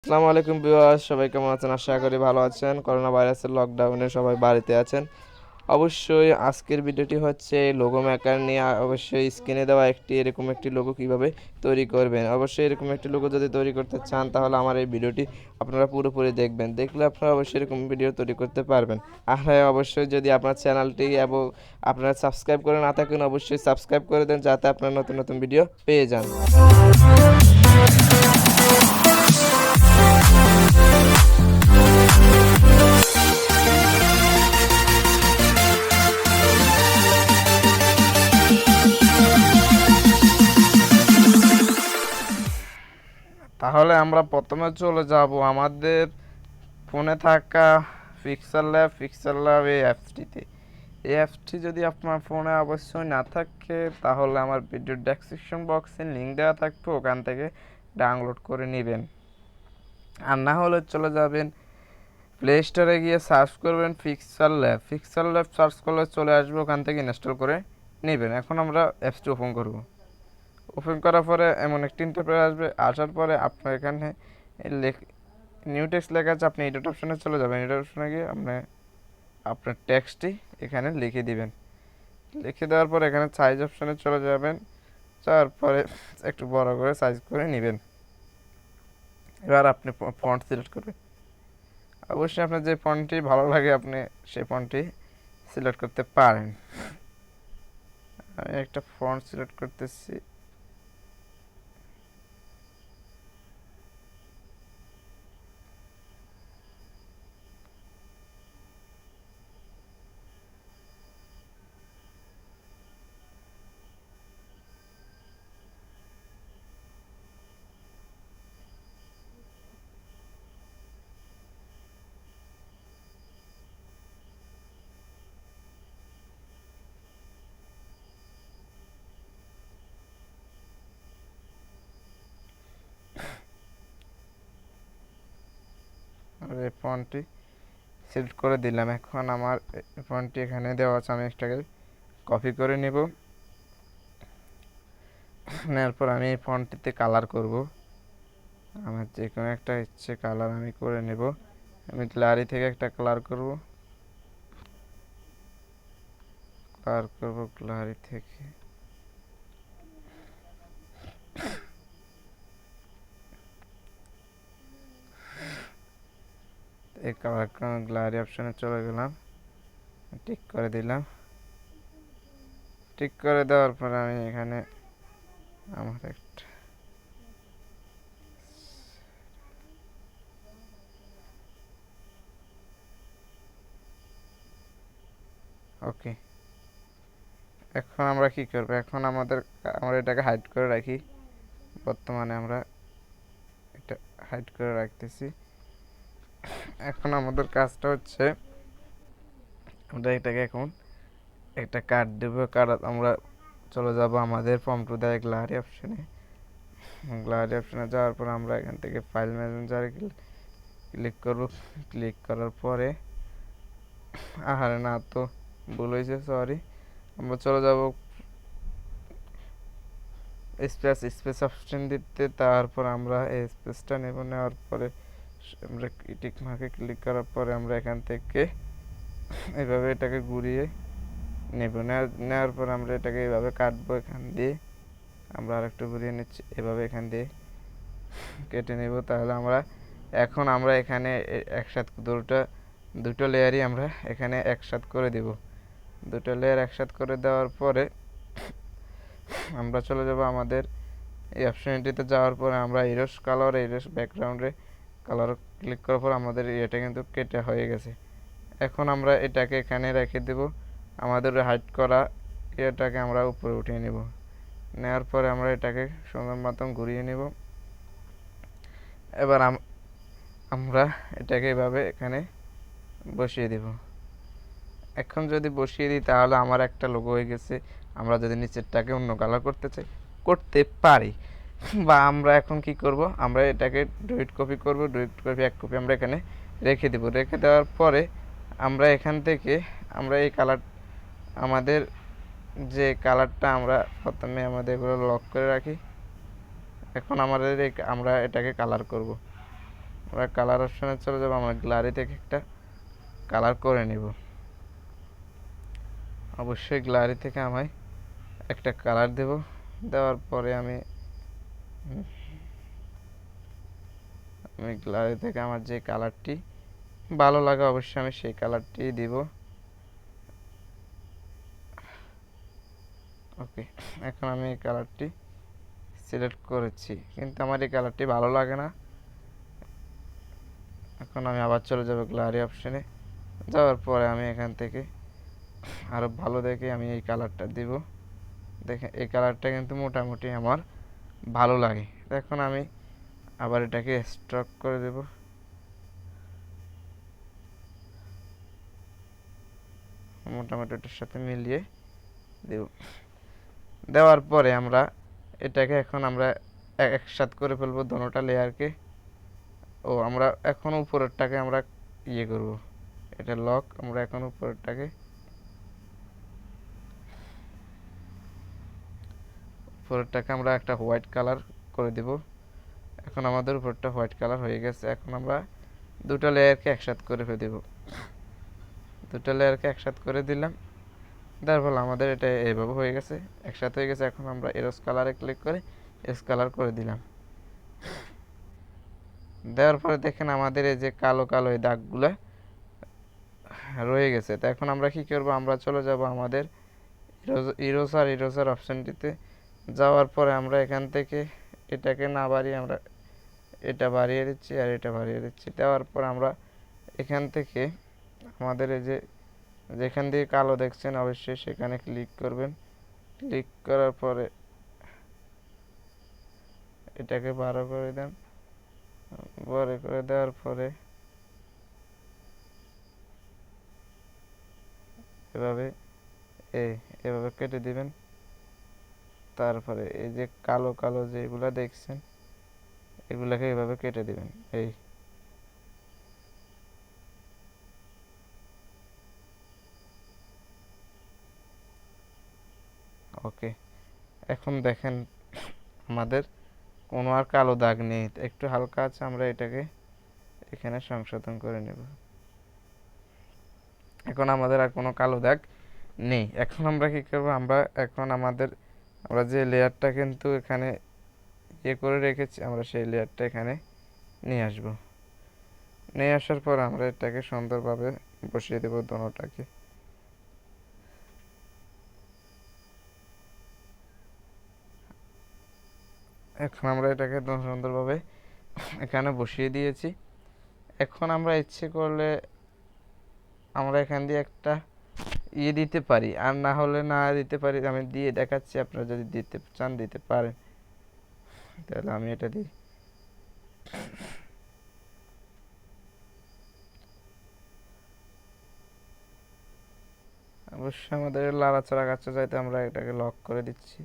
আসসালামু আলাইকুম ভিউয়ার্স, সবাই কেমন আছেন? আশা করি ভালো আছেন। করোনা ভাইরাসের লকডাউনে সবাই বাড়িতে আছেন। অবশ্যই আজকের ভিডিওটি হচ্ছে লোগো মেকার নিয়ে। অবশ্যই স্ক্রিনে দেওয়া এরকম একটি লোগো কিভাবে তৈরি করবেন। অবশ্যই এরকম একটি লোগো যদি তৈরি করতে চান তাহলে আমার এই ভিডিওটি আপনারা পুরোপুরি দেখবেন। দেখলে আপনারা অবশ্যই এরকম ভিডিও তৈরি করতে পারবেন। আর হ্যাঁ, অবশ্যই যদি আপনার চ্যানেলটি এবং আপনারা সাবস্ক্রাইব করে না থাকেন অবশ্যই সাবস্ক্রাইব করে দেন, যাতে আপনারা নতুন নতুন ভিডিও পেয়ে যান। তাহলে আমরা প্রথমে চলে যাব আমাদের ফোনে থাকা পিক্সেল ল্যাব এই অ্যাপসটিতে। এই অ্যাপসটি যদি আপনার ফোনে অবশ্যই না থাকে তাহলে আমার ভিডিও ডেসক্রিপশন বক্সে লিঙ্ক দেওয়া থাকবে, ওখান থেকে ডাউনলোড করে নেবেন। আর না হলে চলে যাবেন প্লে স্টোরে গিয়ে সার্চ করবেন পিক্সেল ল্যাব সার্চ করলে চলে আসবে, ওখান থেকে ইনস্টল করে নেবেন। এখন আমরা অ্যাপসটি ওপেন করব। ওপেন করার পরে এমন একটি ইন্টারফেস আসবে। আসার পরে আপনার এখানে নিউ টেক্সট লেখা আছে, আপনি এডিট অপশনে চলে যাবেন। এডিট অপশনে গিয়ে আপনি আপনার টেক্সটটি এখানে লিখে দিবেন। লিখে দেওয়ার পর এখানে সাইজ অপশনে চলে যাবেন। যাওয়ার পরে একটু বড় করে সাইজ করে নেবেন। এবার আপনি ফন্ট সিলেক্ট করবেন। অবশ্যই আপনার যে ফন্টটি ভালো লাগে আপনি সেই ফন্টটি সিলেক্ট করতে পারেন। আমি একটা ফন্ট সিলেক্ট করতেছি। আর এই ফন্টটি সিলেক্ট করে দিলাম। এখন আমার ফন্টটি এখানে দেওয়া আছে, আমি এটাকে কপি করে নেব। নেওয়ার পর আমি এই ফন্টটিতে কালার করব। আমার যে কোনো একটা ইচ্ছে কালার আমি করে নেব। আমি গ্লারি থেকে একটা কালার করব গ্লারি থেকে। এই কালার গ্লারি অপশনে চলে গেলাম, টিক করে দিলাম। টিক করে দেওয়ার পর আমি এখানে আমার একটা ওকে। এখন আমরা কি করব? এখন আমরা এটাকে হাইড করে রাখি। বর্তমানে আমরা এটা হাইড করে রাখতেছি। এখন আমাদের কাজটা হচ্ছে আমরা এটাকে এখন একটা কাট দেব। কাট আমরা চলে যাব আমাদের ফর্ম টু দ্য গ্যালারি অপশনে। গ্যালারি অপশনে যাওয়ার পর আমরা এখান থেকে ফাইল ম্যানেজারে ক্লিক করব। ক্লিক করার পরে আহারে না, তো ভুল হয়েছে, সরি। আমরা চলে যাব স্পেস অপশন দিতে। তারপর আমরা এই স্পেসটা নেব। নেওয়ার পরে আমরা টিক মার্কে ক্লিক করার পরে আমরা এখান থেকে এইভাবে এটাকে ঘুরিয়ে নেব। নেওয়ার পর আমরা এটাকে এইভাবে কাটবো। এখান দিয়ে আমরা আরেকটু ঘুরিয়ে নিচ্ছি, এভাবে এখান দিয়ে কেটে নেব। তাহলে এখন আমরা এখানে একসাথে দুটো লেয়ারই আমরা এখানে একসাথে করে দেব। দুটো লেয়ার একসাথে করে দেওয়ার পরে আমরা চলে যাব আমাদের এই অপশনটিতে। যাওয়ার পরে আমরা ইরেজ ব্যাকগ্রাউন্ডে কালার ক্লিক করার পর আমাদের এটা কিন্তু কেটে হয়ে গেছে। এখন আমরা এটাকে এখানে রেখে দেব। আমাদের হাইড করা এটাকে আমরা উপরে উঠিয়ে নেব। নেওয়ার পরে আমরা এটাকে সুন্দর মতন ঘুরিয়ে নেব। এবার আমরা এটাকে এভাবে এখানে বসিয়ে দেব। এখন যদি বসিয়ে দিই তাহলে আমার একটা লোগো হয়ে গেছে। আমরা যদি নিচেরটাকে অন্য কালার করতে চাই করতে পারি। বা আমরা এখন কি করব? আমরা এটাকে ডুয়েট কপি করব। ডুয়েট কপি এক কপি আমরা এখানে রেখে দেব। রেখে দেওয়ার পরে আমরা এখান থেকে আমরা এই কালার আমাদের যে কালারটা আমরা প্রথমে আমাদের এগুলো লক করে রাখি। এখন আমরা এটাকে কালার করব। আমরা কালার অপশনে চলে যাব, আমরা গ্যালারি থেকে একটা কালার করে নেব। অবশ্যই গ্যালারি থেকে আমায় একটা কালার দেব, দেওয়ার পরে আমি গ্যালারি থেকে আমার যে কালারটি ভালো লাগে অবশ্যই আমি সেই কালারটি দিব। ওকে, এখন আমি এই কালারটি সিলেক্ট করেছি, কিন্তু আমার এই কালারটি ভালো লাগে না। এখন আমি আবার চলে যাব গ্যালারি অপশনে, যাওয়ার পরে আমি এখান থেকে আরও ভালো দেখে আমি এই কালারটা দিব। দেখেন এই কালারটা কিন্তু মোটামুটি আমার ভালো লাগে। এখন আমি আবার এটাকে স্ট্রক করে দেব। মোটামুটি এটার সাথে মিলিয়ে দেব। দেওয়ার পরে আমরা এটাকে এখন আমরা একসাথে করে ফেলবো দোনোটা লেয়ারকে। আমরা এখন উপরেরটাকে আমরা ইয়ে করব, এটা লক। আমরা এখন উপরেরটাকে আমরা একটা হোয়াইট কালার করে দেব। এখন আমাদের উপরটা হোয়াইট কালার হয়ে গেছে। এখন আমরা দুটো লেয়ারকে একসাথে করে দেব। দুটো লেয়ারকে একসাথে করে দিলাম, দেওয়ার ফলে আমাদের এটা এইভাবে হয়ে গেছে, একসাথে হয়ে গেছে। এখন আমরা এরোস কালারে ক্লিক করে এরোস কালার করে দিলাম। দেওয়ার পরে দেখেন আমাদের এই যে কালো কালো এই দাগগুলো রয়ে গেছে। তো এখন আমরা কি করব, আমরা চলে যাব আমাদের ইরোসার অপশনটিতে। যাওয়ার পরে আমরা এখান থেকে এটাকে না বাড়িয়ে আমরা এটা বাড়িয়ে দিচ্ছি আর এটা বাড়িয়ে দিচ্ছি। দেওয়ার পর আমরা এখান থেকে আমাদের এই যে যেখান দিয়ে কালো দেখছেন অবশ্যই সেখানে ক্লিক করবেন। ক্লিক করার পরে এটাকে বড় করে দেন। বড় করে দেওয়ার পরে এভাবে এভাবে কেটে দিবেন। তারপরে এই যে কালো কালো যেগুলো দেখছেন এগুলাকে এভাবে কেটে দিবেন। ওকে, এখন দেখেন আমাদের কোনো আর কালো দাগ নেই, একটু হালকা আছে। আমরা এটাকে এখানে সংশোধন করে নেব। এখন আমাদের আর কোনো কালো দাগ নেই। এখন আমরা কি করব, আমরা যে লেয়ারটা কিন্তু এখানে ইয়ে করে রেখেছি, আমরা সেই লেয়ারটা এখানে নিয়ে আসব। নিয়ে আসার পর আমরা এটাকে সুন্দরভাবে বসিয়ে দেব দোনোটাকে। এখন আমরা এটাকে সুন্দরভাবে এখানে বসিয়ে দিয়েছি। এখন আমরা ইচ্ছে করলে আমরা এখান দিয়ে একটা ইয়ে দিতে পারি, আর না হলে না দিতে পারি। আমি দিয়ে দেখাচ্ছি, আপনারা যদি দিতে চান দিতে পারেন। তাহলে আমি এটা দিই। অবশ্যই আমাদের লাড়াচাড়া কাছে যাইতে আমরা এটাকে লক করে দিচ্ছি।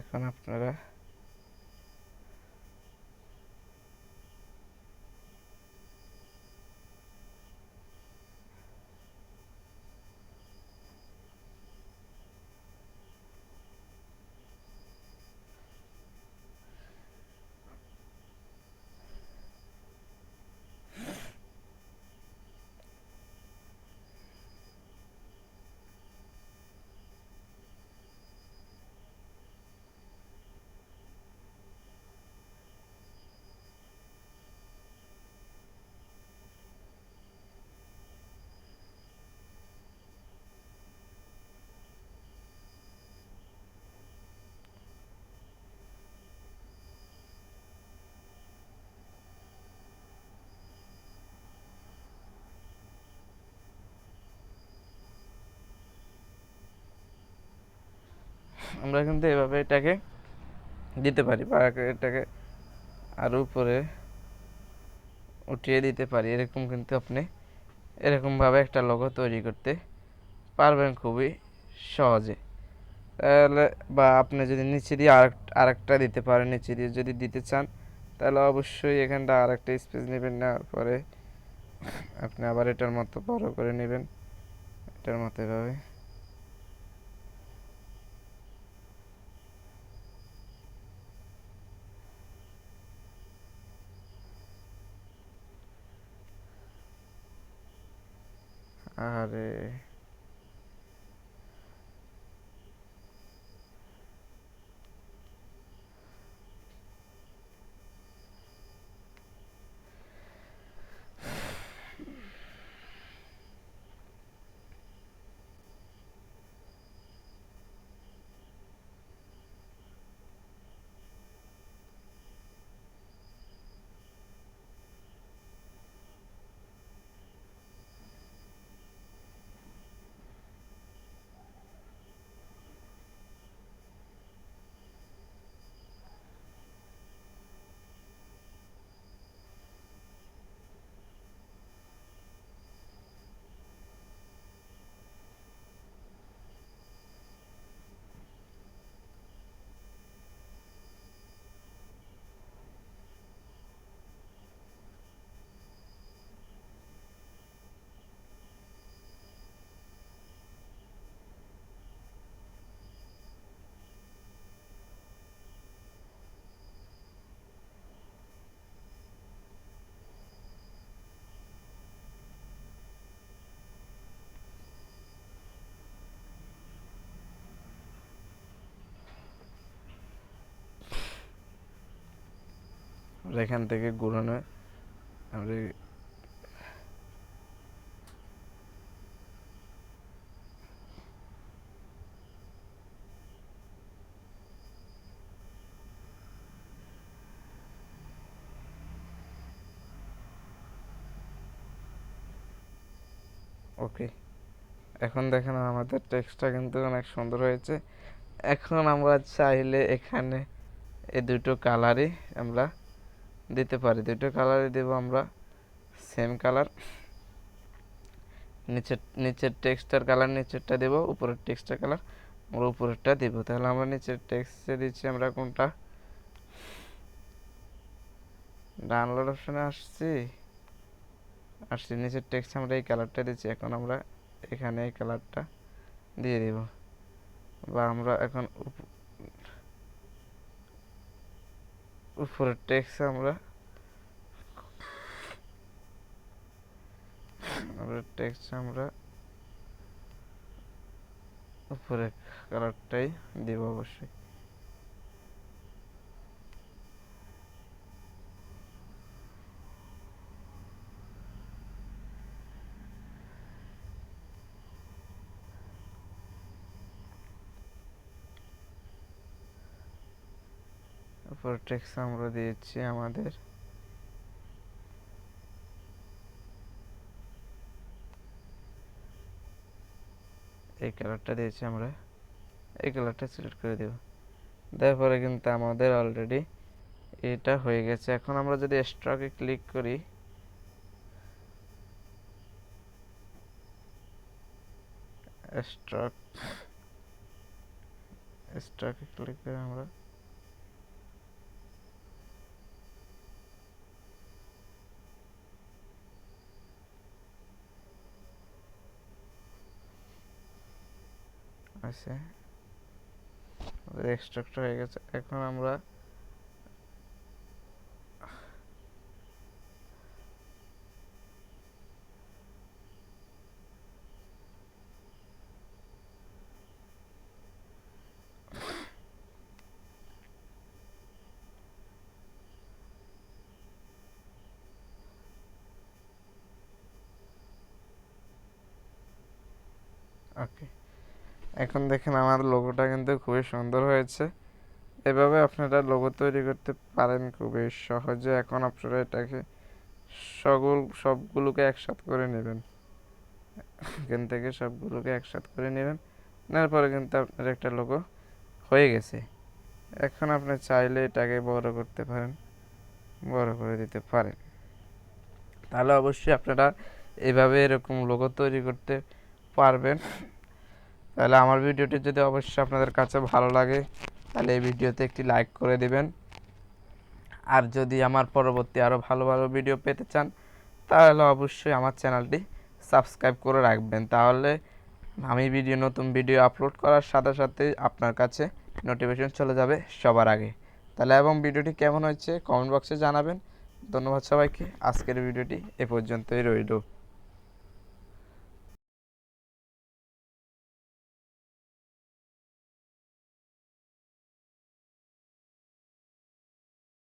এখন আপনারা কিন্তু এভাবে এটাকে দিতে পারি, বা এটাকে আরও উপরে উঠিয়ে দিতে পারি। এরকম কিন্তু আপনি এরকমভাবে একটা লোগো তৈরি করতে পারবেন খুবই সহজে। তাহলে বা আপনি যদি নিচে দিয়ে আরেকটা দিতে পারেন, নিচে দিয়ে যদি দিতে চান তাহলে অবশ্যই এখানটা আরেকটা স্পেস নেবেন। নেওয়ার পরে আপনি আবার এটার মতো বড় করে নেবেন, এটার মতো এভাবে। আরে এখান থেকে ঘুরানো আমরা ওকে। এখন দেখেন আমাদের টেক্সটটা কিন্তু অনেক সুন্দর হয়েছে। এখন আমরা চাইলে এখানে এই দুটো কালারই আমরা দিতে পারি, দুটো কালারই দেব আমরা সেম কালার। নিচের টেক্সটার কালার নিচেরটা দেব, উপরের টেক্সটার কালার আমরা উপরেরটা দেব। তাহলে আমরা নিচের টেক্সটে দিচ্ছি আমরা কোনটা, ডাউনলোড অপশনে আসছি নিচের টেক্সট আমরা এই কালারটা দিচ্ছি। এখন আমরা এখানে এই কালারটা দিয়ে দেব, বা আমরা এখন উপরের টেক্সট আমরা উপরের কালারটাই দেব অবশ্যই। উপরের টেক্সট আমরা দিয়েছি আমাদের এই কালারটা দিয়েছি, আমরা এই কালারটা সিলেক্ট করে দেব। তারপরে কিন্তু আমাদের অলরেডি এটা হয়ে গেছে। এখন আমরা যদি স্ট্রকে ক্লিক করি, স্ট্রকে ক্লিক করে আমরা আছে এক্সট্রাক্ট হয়ে গেছে। এখন আমরা ওকে, এখন দেখেন আমার লোগোটা কিন্তু খুবই সুন্দর হয়েছে। এভাবে আপনারা লোগো তৈরি করতে পারেন খুবই সহজে। এখন আপনারা এটাকে সবগুলোকে একসাথে করে নেবেন, এখান থেকে সবগুলোকে একসাথে করে নেবেন, নেওয়ার পরে কিন্তু আপনার একটা লোগো হয়ে গেছে। এখন আপনি চাইলে এটাকে বড় করতে পারেন, বড় করে দিতে পারেন। তাহলে অবশ্যই আপনারা এভাবে এরকম লোগো তৈরি করতে পারবেন। তাহলে আমার ভিডিওটি যদি অবশ্যই আপনাদের কাছে ভালো লাগে তাহলে এই ভিডিওতে একটি লাইক করে দিবেন। আর যদি আমার পরবর্তী আরও ভালো ভালো ভিডিও পেতে চান তাহলে অবশ্যই আমার চ্যানেলটি সাবস্ক্রাইব করে রাখবেন। তাহলে আমি নতুন ভিডিও আপলোড করার সাথে সাথে আপনার কাছে নোটিফিকেশন চলে যাবে সবার আগে। তাহলে এবং ভিডিওটি কেমন হয়েছে কমেন্ট বক্সে জানাবেন। ধন্যবাদ সবাইকে। আজকের ভিডিওটি এ পর্যন্তই রইল।